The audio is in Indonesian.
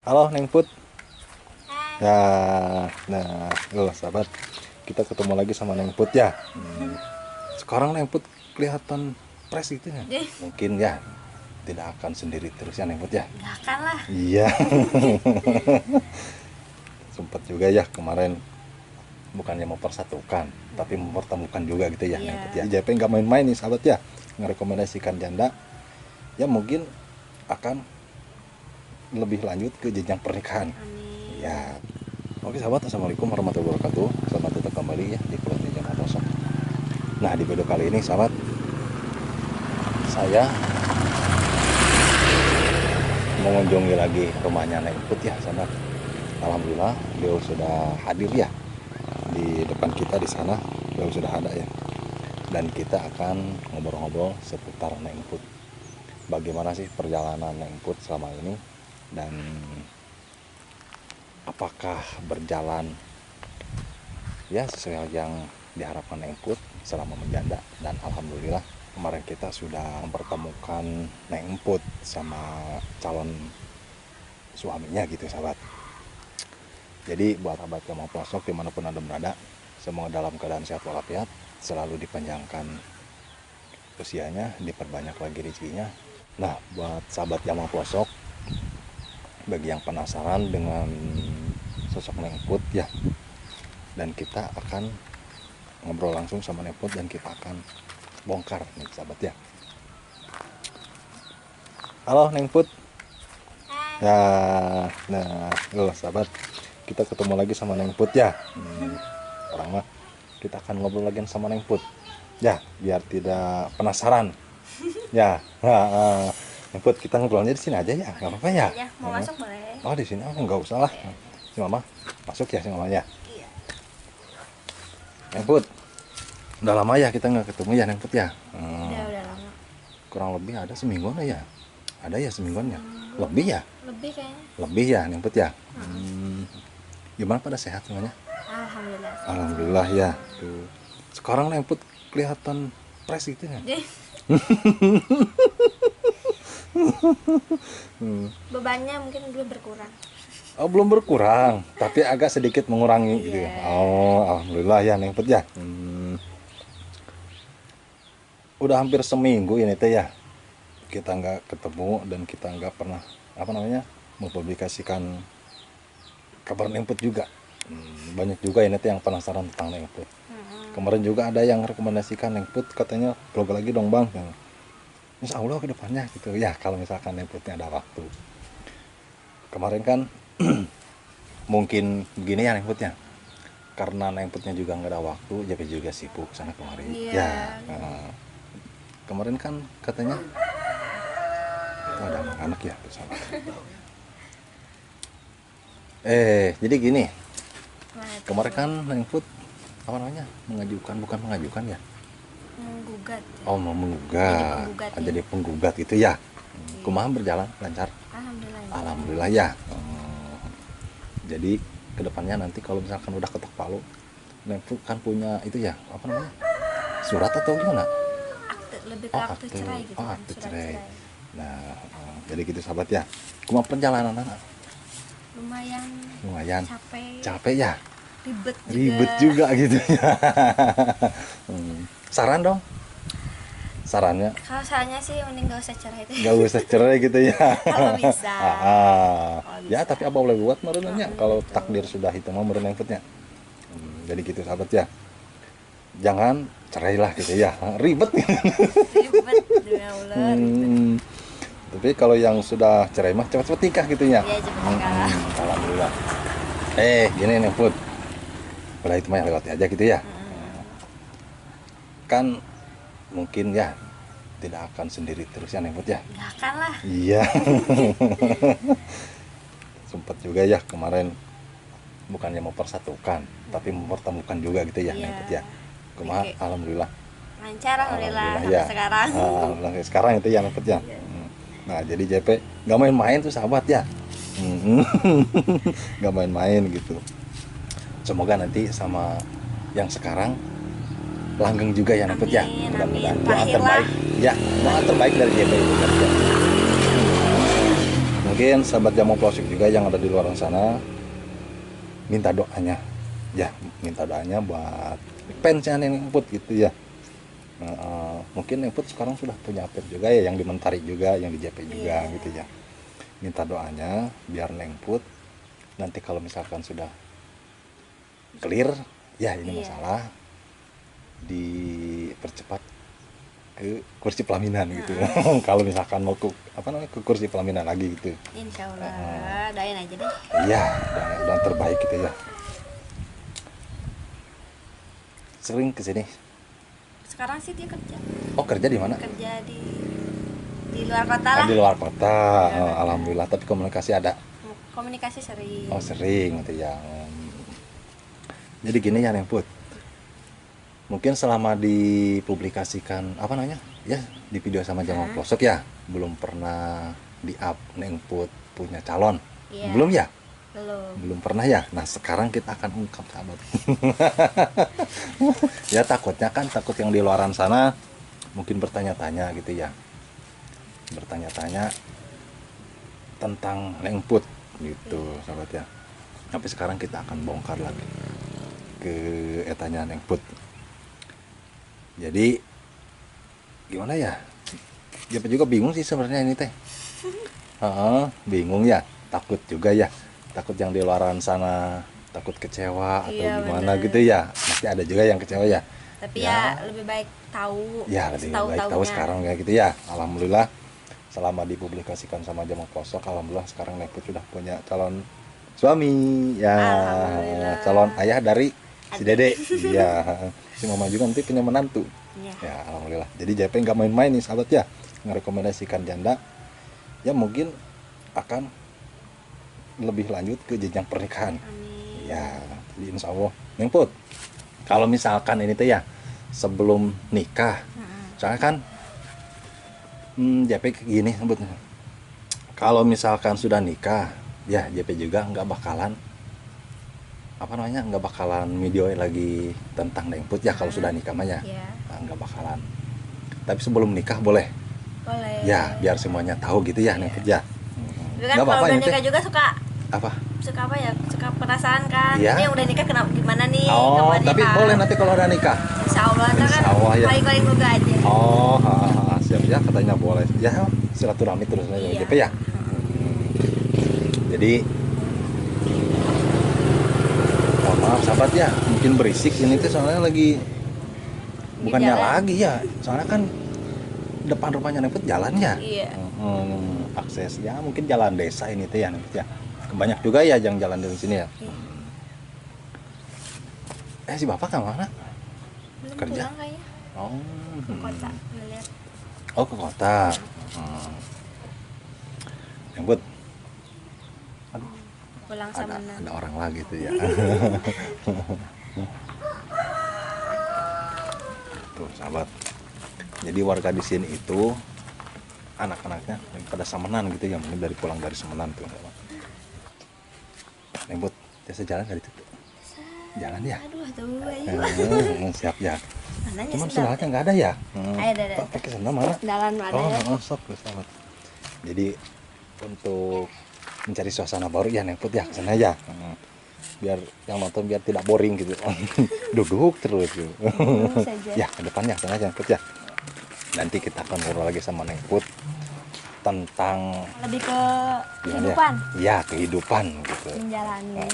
Halo Neng Put. Hai. Ya, nah, sahabat, kita ketemu lagi sama Neng Put ya. Sekarang Neng Put kelihatan fresh gitu ya. Mungkin ya tidak akan sendiri terus ya Neng Put ya. Gak akan lah. Iya. Sempat juga ya kemarin bukannya mempersatukan, tapi mempertemukan juga gitu ya Neng Put ya. JP nggak main-main nih sahabat ya, ngerekomendasikan janda. Ya mungkin akan lebih lanjut ke jenjang pernikahan. Amin. Ya. Oke sahabat, assalamualaikum warahmatullahi wabarakatuh. Selamat datang kembali ya di Pulau Jangan Kosong. Nah di video kali ini sahabat, saya mengunjungi lagi rumahnya Neng Put ya sahabat. Alhamdulillah beliau sudah hadir ya di depan kita di sana. Beliau sudah ada ya. Dan kita akan ngobrol-ngobrol seputar Neng Put. Bagaimana sih perjalanan Neng Put selama ini, dan apakah berjalan ya sesuai yang diharapkan Neng Put selama menjanda. Dan alhamdulillah kemarin kita sudah mempertemukan Neng Put sama calon suaminya gitu sahabat. Jadi buat sahabat yang mau pelosok dimanapun anda berada, semoga dalam keadaan sehat walafiat, selalu dipanjangkan usianya, diperbanyak lagi rezekinya. Nah buat sahabat yang mau pelosok, bagi yang penasaran dengan sosok Neng Put ya, dan kita akan ngobrol langsung sama Neng Put dan kita akan bongkar nih sahabat ya. Halo Neng Put. Hai. Ya, nah, sahabat, kita ketemu lagi sama Neng Put ya. Sekarang mah kita akan ngobrol lagi sama Neng Put. Ya, biar tidak penasaran. Ya, Neng Put, kita ngobrolnya di sini aja ya, nggak apa-apa ya. Ya, mau masuk boleh. Oh di sini, oh nggak usah lah. Si Mama masuk ya, si Mama ya. Iya. Neng Put, udah lama ya kita nggak ketemu ya Neng Put ya. Udah lama. Kurang lebih ada semingguan ya. Ada ya semingguan ya. Lebih ya. Lebih kayaknya. Lebih ya Neng Put ya. Gimana, pada sehat semuanya? Alhamdulillah. Alhamdulillah ya. Tuh. Sekarang Neng Put kelihatan fresh gitu ya. Bebannya mungkin belum berkurang. Oh belum berkurang, tapi agak sedikit mengurangi gitu ya. Oh alhamdulillah ya Neng Put ya. Udah hampir seminggu ini teh ya kita nggak ketemu dan kita nggak pernah mempublikasikan kabar Neng Put juga. Banyak juga ini teh yang penasaran tentang Neng Put. Kemarin juga ada yang rekomendasikan Neng Put, katanya vlog lagi dong bang. Insya Allah ke depannya gitu ya, kalau misalkan Neng Putnya ada waktu. Kemarin kan mungkin begini ya Neng Putnya, karena Neng Putnya juga nggak ada waktu, jadi juga sibuk sana kemari. Iya. Ya, kemarin kan katanya ada anak ya bersama. Jadi gini, kemarin kan Neng Put bukan mengajukan ya? Menggugat. Oh mau menggugat, jadi penggugat gitu ya. Kumaha berjalan lancar? Alhamdulillah. Alhamdulillah ya. Jadi kedepannya nanti kalau misalkan udah ketok palu, Neng Put kan punya itu ya, surat atau gimana? Akte, lebih ke akte cerai gitu. Oh akte cerai. Nah jadi gitu sahabat ya. Kumaha perjalanan anak? Lumayan. Capek ya. Ribet juga gitu ya. Saran dong. Sarannya? Kalau sarannya sih mending gak usah cerai itu. Gak usah cerai gitu ya. Kalau bisa. Ya tapi apa boleh buat menurutnya kalau takdir sudah itu mah menurut Neng Putnya. Jadi gitu sahabat ya. Jangan cerailah gitu ya. Ribet. Ribet demi Allah. Tapi kalau yang sudah cerai mah cepat-cepat nikah gitu ya. Iya, cepat nikah. Alhamdulillah. Gini Neng Put. Udah itu mah lewati aja gitu ya. Kan mungkin ya tidak akan sendiri terus ya Neng Put ya. Gak akan lah. Iya. Sempat juga ya kemarin bukannya mempersatukan, tapi mempertemukan juga gitu ya Neng Put ya. Kumaha alhamdulillah. Lancar alhamdulillah sampai ya. sekarang. Alhamdulillah sekarang itu ya Neng Put ya. Nah jadi JP nggak main-main tuh sahabat ya. Nggak main-main gitu. Semoga nanti sama yang sekarang langgeng juga ya Neng Put ya. Mudah-mudahan doa terbaik ya, doa terbaik dari JP itu kan. mungkin sahabat Jamu Plosik juga yang ada di luar sana, minta doanya ya, minta doanya buat fansnya Neng Emput gitu ya. Mungkin Neng Emput sekarang sudah punya pet juga ya, yang di Mentari juga, yang di JP juga gitu ya. Minta doanya biar Neng Emput nanti kalau misalkan sudah clear ya ini masalah, dipercepat ke kursi pelaminan gitu. Kalau misalkan mau ke ke kursi pelaminan lagi gitu. Insya Allah, doain aja deh. Iya, dan terbaik gitu ya. Sering ke sini. Sekarang sih dia kerja. Oh, kerja di mana? Kerja di luar kota lah. Di luar kota. Alhamdulillah, tapi komunikasi ada. Komunikasi sering. Oh, sering gitu ya. Jadi gini ya Neng Put. Mungkin selama dipublikasikan ya di video sama Jamu Plosok ya, belum pernah di up Neng Put punya calon. Belum ya? Belum pernah ya. Nah sekarang kita akan ungkap sahabat. Ya takut yang di luaran sana mungkin bertanya-tanya gitu ya, bertanya-tanya tentang Neng Put gitu sahabat ya. Tapi sekarang kita akan bongkar lagi ke etanya Neng Put. Jadi gimana ya? Dia juga bingung sih sebenarnya ini teh. Bingung ya, takut juga ya. Takut yang di luaran sana takut kecewa atau gimana gitu ya. Pasti ada juga yang kecewa ya. Tapi ya lebih baik tahu. Ya lebih baik tahu sekarang kayak gitu ya. Alhamdulillah selama dipublikasikan sama Jamu Plosok, alhamdulillah sekarang Neng Put sudah punya calon suami ya, calon ayah dari si Dede. Iya. Si Mama juga nanti punya menantu. Ya alhamdulillah. Jadi JP nggak main-main nih sahabat ya, ngerekomendasikan janda ya, mungkin akan lebih lanjut ke jenjang pernikahan. Amin. Ya jadi insya Allah Neng Put, kalau misalkan ini tuh ya sebelum nikah, soalnya kan JP gini sebutnya, kalau misalkan sudah nikah ya JP juga nggak bakalan nggak bakalan video lagi tentang Neng Put ya kalau sudah nikah mah ya. Nggak bakalan. Tapi sebelum nikah boleh. Ya biar semuanya tahu gitu ya Neng Put ya. Kan kalau udah nikah juga suka suka suka penasaran kan. Ya. Ini udah nikah kenapa gimana nih? Tapi boleh nanti kalau udah nikah. Insya Allah kan ya. paling juga aja. Siap ya, katanya boleh. Ya silaturahmi terus aja JP ya. Jadi maaf sahabat ya, mungkin berisik ini tuh soalnya lagi bukannya lagi ya, soalnya kan depan rumahnya Neng Put jalan ya. Akses ya mungkin jalan desa ini tuh ya Neng Put ya. Banyak juga ya yang jalan dari sini ya. Si bapak kemana? Kerja? Ke kota ngeliat. Ke kota. Neng Put, pulang sama ada orang lagi tuh ya. Tuh sahabat, jadi warga di sini itu anak-anaknya pada samenan gitu ya, mungkin dari pulang dari Semenan tuh. Neng Put, biasa jalan kali itu jalan ya. Siap ya. Cuman sendalnya nggak ada ya. Ada. Pakai sendal mana? Dalam ada. Sok sahabat. Jadi untuk mencari suasana baru ya Neng Put ya, kesana aja. Biar yang nonton biar tidak boring gitu. Duduk terus gitu. Ya ke depannya kesana aja Neng Put ya. Nanti kita akan ngobrol lagi sama Neng Put tentang lebih ke kehidupan. Ya kehidupan gitu. Menjalani.